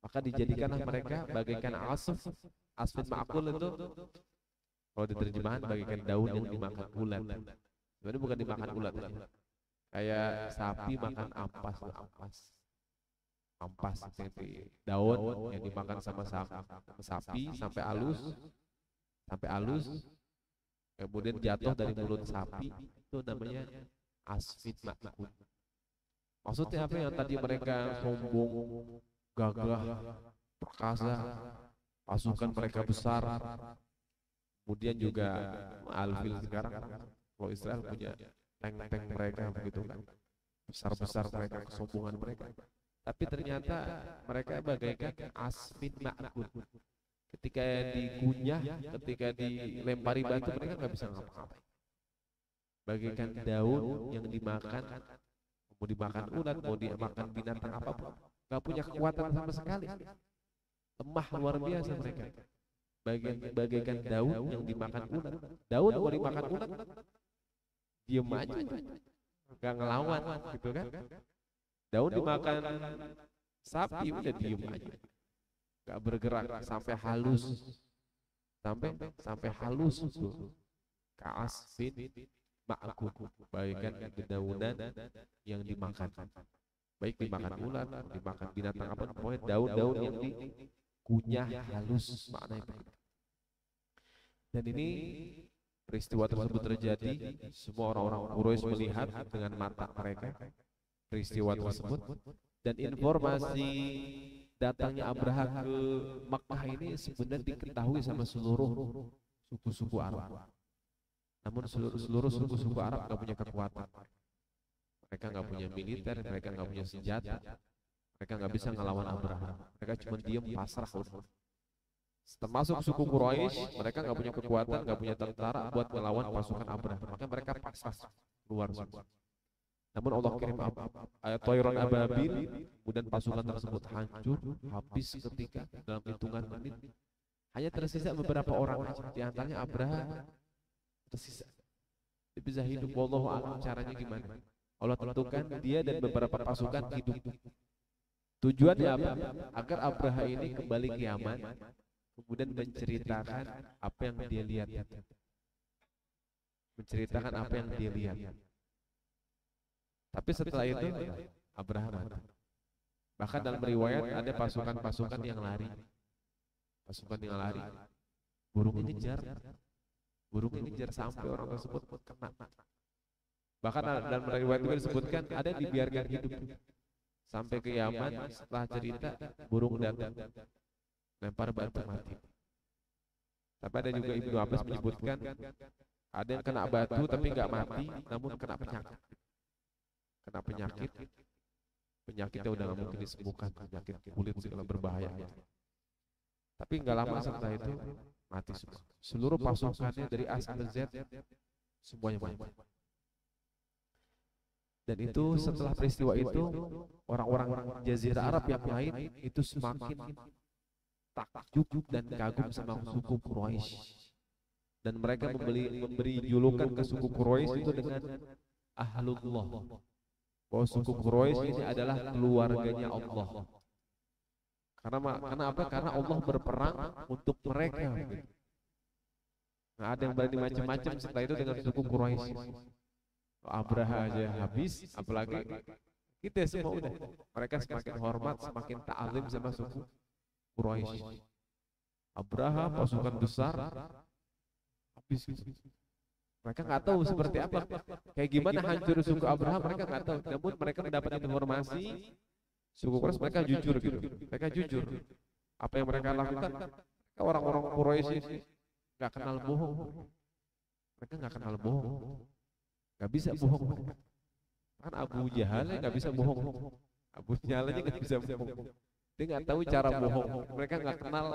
A: Maka dijadikanlah mereka bagaikan asfin ma'kul itu kalau diterjemahkan bagaikan daun yang dimakan ulat. Sebenarnya bukan dimakan ulat ya. Kayak sapi makan ampas seperti daun yang dimakan sama sapi sampai halus, kemudian jatuh dari mulut sapi, itu namanya asfin ma'kul. Maksudnya apa? Yang tadi mereka sombong, gagah, perkasa, pasukan mereka besar, kemudian juga Alfil sekarang kalau Israel punya tank-tank mereka begitu kan, besar-besar mereka, kesombongan mereka. Tapi ternyata mereka bagaikan asfin ma'kul. Ketika dikunyah, ketika dilempari batu, mereka nggak bisa ngapa-ngapain. Bagaikan daun yang dimakan, mau dimakan ulat, mau dimakan binatang apapun, nggak punya kekuatan sama sekali. Lemah luar biasa mereka. bagaikan daun yang dimakan ulat. Daun mau dimakan ulat, diem aja, nggak ngelawan gitu kan. Daun dimakan sapi udah diem aja, nggak bergerak sampai halus, sampai halus tuh. Ka'asfin ma'kul, bagaikan dedaunan yang dimakan, baik dimakan ulat, dimakan binatang apa, pokoknya daun-daun yang dikunyah halus, maknanya begitu. Dan ini peristiwa tersebut terjadi, semua orang-orang Quraisy melihat dengan mata mereka peristiwa tersebut, dan informasi datangnya Abraha ke Makkah ini sebenarnya diketahui sama seluruh suku-suku Arab. Namun seluruh suku-suku Arab nggak punya kekuatan, mereka nggak punya militer, mereka nggak punya senjata, mereka nggak bisa ngelawan Abraha. Mereka cuma diem pasrah. Termasuk suku Quraisy, mereka nggak punya kekuatan, nggak punya tentara buat melawan pasukan Abraha, maka mereka pasrah keluar semua. Namun Allah kirim Thayran ababil, kemudian pasukan tersebut hancur, habis ketika dalam hitungan menit. Hanya tersisa beberapa orang aja, di antaranya Abraha tersisa. Dia bisa hidup, wallahu a'lam caranya gimana. Allah tentukan dia dan beberapa pasukan hidup. Tujuannya apa? Agar Abraha ini kembali ke Yaman, kemudian menceritakan apa yang dia lihat. Menceritakan apa yang dia lihat. Tapi setelah itu Abraha mati. Bahkan dalam riwayat ada pasukan-pasukan yang lari. Pasukan yang lari. Burungnya ngejar sampai orang tersebut kena. Bahkan dalam riwayat itu disebutkan ada yang dibiarkan hidup sampai ke Yaman. Setelah cerita burung datang lempar batu mati. Tapi ada juga Ibnu Abbas menyebutkan ada yang kena batu tapi nggak mati, namun kena penyakit. Kena penyakitnya udah nggak mungkin disembuhkan, penyakit kulit segala berbahaya. Tapi nggak lama setelah itu mati semua. Seluruh pasukannya dari A sampai Z semuanya mati. Dan itu setelah peristiwa itu orang-orang Jazirah Arab yang lain itu semakin takjub dan kagum sama suku Quraisy. Dan mereka memberi julukan ke suku Quraisy itu dengan Ahlullah. Bahwa suku Quraisy ini adalah keluarganya Allah. Karena apa? Karena Allah berperang untuk mereka. Nggak ada yang berani macam-macam setelah itu dengan suku Quraisy. Abraha aja habis, apalagi kita semua udah. Mereka semakin hormat, semakin ta'alim sama suku Quraisy. Abraha pasukan besar habis. Mereka nggak tahu seperti apa, kayak gimana hancur suku Abraha, mereka nggak tahu. Namun mereka mendapat informasi suku Quraisy, mereka jujur gitu. Mereka jujur. Apa yang mereka lakukan, orang-orang Quraisy nggak kenal bohong. Mereka nggak kenal bohong, nggak bisa bohong. Kan Abu Jahal nggak bisa bohong. Abu Jahal aja nggak bisa bohong. Dia nggak tahu cara bohong. Mereka nggak kenal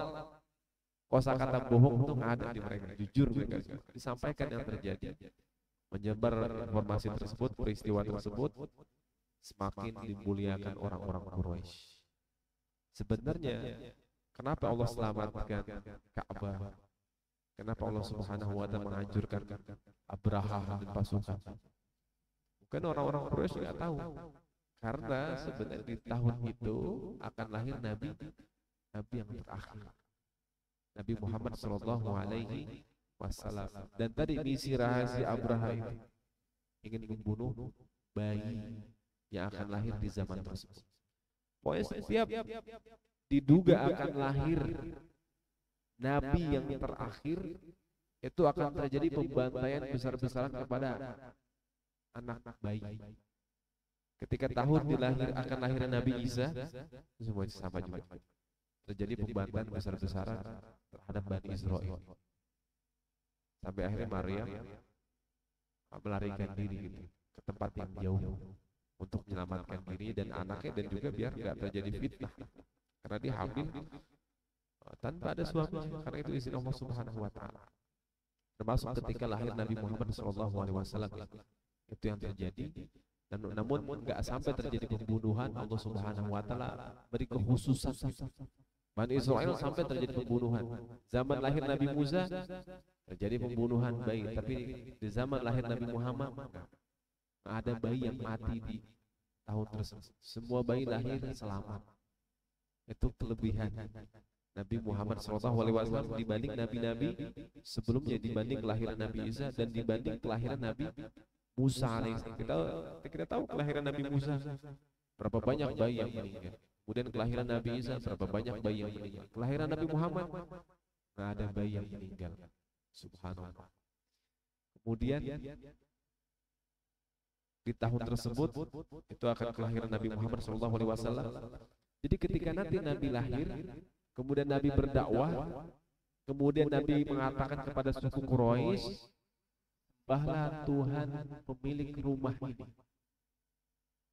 A: kosakata bohong itu nggak ada di mereka. Jujur mereka disampaikan yang terjadi, menyebar informasi tersebut, peristiwa tersebut, semakin dimuliakan orang-orang Quraisy. Sebenarnya kenapa Allah selamatkan Ka'bah? Kenapa Allah Subhanahu wa taala menghancurkan Abraha dan pasukan? Bukan orang-orang Quraisy nggak tahu. Karena sebenarnya di tahun itu akan lahir Nabi yang terakhir, Nabi Muhammad Sallallahu Alaihi Wasallam. Dan tadi misi rahasia Abraha itu ingin membunuh bayi yang akan lahir di zaman tersebut. Pokoknya setiap diduga akan lahir Nabi yang terakhir, itu akan terjadi pembantaian besar-besaran kepada anak bayi. Ketika tahun akan lahir Nabi Isa, semua sama juga. Terjadi pembantaian besar-besaran terhadap Bani Israel. Sampai akhirnya Maryam melarikan diri gitu, ke tempat yang jauh untuk menyelamatkan diri dan anaknya, dan juga biar nggak terjadi fitnah. Karena dia hamil tanpa ada suami, karena itu izin Allah Subhanahu wa taala. Termasuk ketika lahir Nabi Muhammad SAW, itu yang terjadi. Namun nggak sampai terjadi pembunuhan, Allah Subhanahu wa taala beri kekhususan Bani Israel sampai terjadi pembunuhan. Zaman lahir Nabi Musa terjadi pembunuhan bayi, tapi di zaman lahir Nabi Muhammad nggak ada bayi yang mati di tahun tersebut. Semua bayi lahir selamat. Itu kelebihan Nabi Muhammad SAW dibanding nabi-nabi sebelumnya, dibanding kelahiran Nabi Isa dan dibanding kelahiran Nabi Musa alaihissalam. Kita tahu kelahiran Nabi Musa berapa banyak bayi yang meninggal. Kemudian kelahiran Nabi Isa berapa banyak bayi yang meninggal. Kelahiran Nabi Muhammad nggak ada bayi yang meninggal. Subhanallah. Kemudian di tahun tersebut itu akan kelahiran Nabi Muhammad SAW. Jadi ketika nanti Nabi lahir, kemudian Nabi berdakwah, kemudian Nabi mengatakan kepada suku Quraisy, "Sembahlah Tuhan pemilik rumah ini."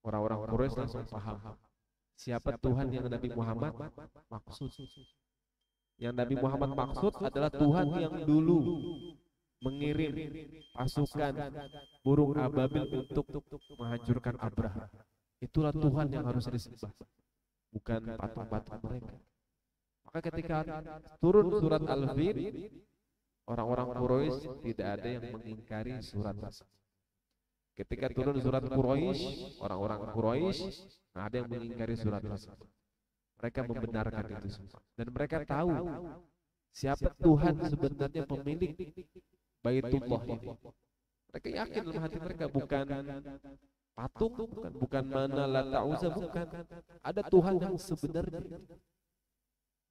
A: Orang-orang Quraisy langsung paham siapa Tuhan yang Nabi Muhammad maksud. Yang Nabi Muhammad maksud adalah Tuhan yang dulu mengirim pasukan burung ababil untuk menghancurkan Abraha. Itulah Tuhan yang harus disembah, bukan patung-patung mereka. Maka ketika turun surat Al-Fil, orang-orang Quraisy tidak ada yang mengingkari surat tersebut. Ketika turun surat Quraisy, orang-orang Quraisy nggak ada yang mengingkari surat tersebut. Mereka membenarkan itu semua. Dan mereka tahu siapa Tuhan sebenarnya pemilik Baitullah ini. Mereka yakin dalam hati mereka, bukan patung, bukan mana Lata Uzza, bukan. Ada Tuhan yang sebenarnya.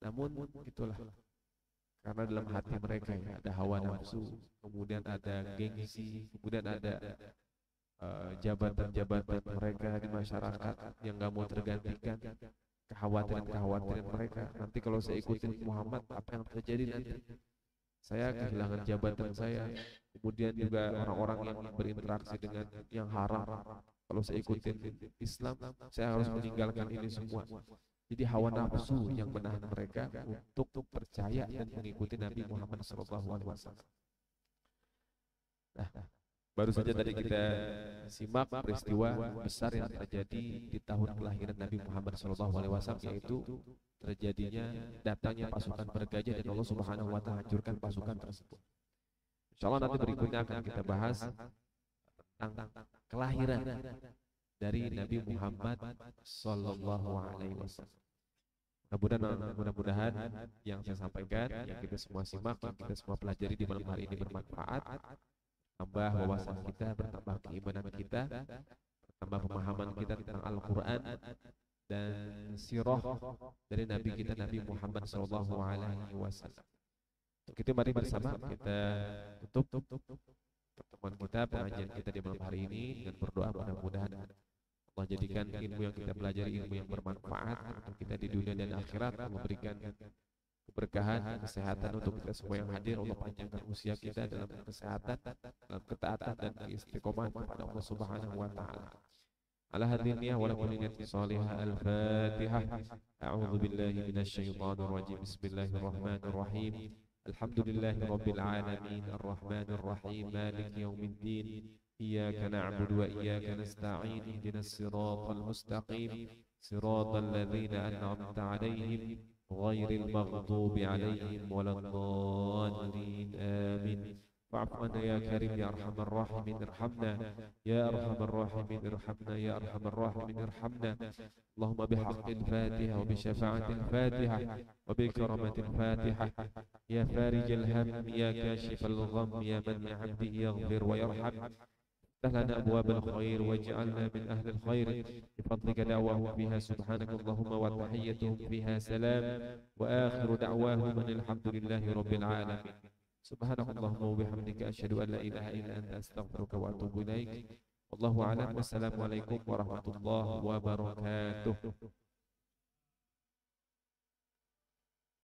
A: Namun itulah, karena dalam hati mereka ya, ada hawa nafsu, kemudian ada gengsi, kemudian ada jabatan-jabatan mereka di masyarakat yang nggak mau tergantikan, kekhawatiran mereka. Nanti kalau saya ikutin Muhammad, apa yang terjadi nanti? Saya kehilangan jabatan saya, kemudian juga orang-orang yang berinteraksi dengan yang haram. Kalau saya ikutin Islam, saya harus meninggalkan ini semua. Jadi hawa nafsu yang menahan mereka untuk percaya dan mengikuti Nabi Muhammad SAW. Nah, baru saja tadi kita simak peristiwa besar yang terjadi di tahun kelahiran Nabi Muhammad SAW, yaitu terjadinya datangnya pasukan bergajah dan Allah Subhanahu wa Ta'ala hancurkan pasukan tersebut. Insyaallah nanti berikutnya akan kita bahas tentang kelahiran dari Nabi Muhammad SAW. Mudah-mudahan yang saya sampaikan, yang kita semua simak, yang kita semua pelajari di malam hari ini bermanfaat, tambah wawasan kita, bertambah keimanan kita, bertambah pemahaman kita tentang Al-Quran dan sirah dari Nabi kita Nabi Muhammad SAW. Untuk itu mari bersama kita tutup pertemuan kita, pengajian kita di malam hari ini dengan berdoa, mudah-mudahan Allah jadikan ilmu yang kita pelajari ilmu yang bermanfaat untuk kita di dunia dan akhirat, memberikan keberkahan, kesehatan untuk kita semua yang hadir. Allah panjangkan usia kita dalam kesehatan, dalam ketaatan dan keistiqomahan kepada Allah Subhanahu wa Ta'ala. Ala hadhihi niyyah wa lakum niyyatun shalihah. Al-Fatihah. A'udzu billahi minasy syaithanir rajim. Bismillahir rahmanir rahim. Alhamdulillahi rabbil alamin, arrahmanir rahim, maliki yaumiddin. Iyyaka na'budu wa iyyaka nasta'in. Ihdinas siratal mustaqim. Siratal ladzina an'amta 'alaihim ghairil maghdubi 'alaihim waladdallin. Amin. Wa'fu 'anna ya karim ya arhamar rahimin irhamna ya arhamar rahimin irhamna ya arhamar rahimin irhamna. Allahumma bihaqqil Fatihah wa bi syafa'atil Fatihah wa bi karamatil Fatihah ya farijal ham ya kashifal gham ya man 'abdihi yaghfir wa yarham. لنا أبواب الخير واجعلنا من أهل الخير بفضلك. دعواهم فيها سبحانك اللهم وتحيتهم فيها سلام وآخر دعواهم أن الحمد لله رب العالمين. سبحانك اللهم وبحمدك أشهد أن لا إله إلا أنت أستغفرك وأتوب إليك. والله أعلم والسلام عليكم ورحمة الله وبركاته.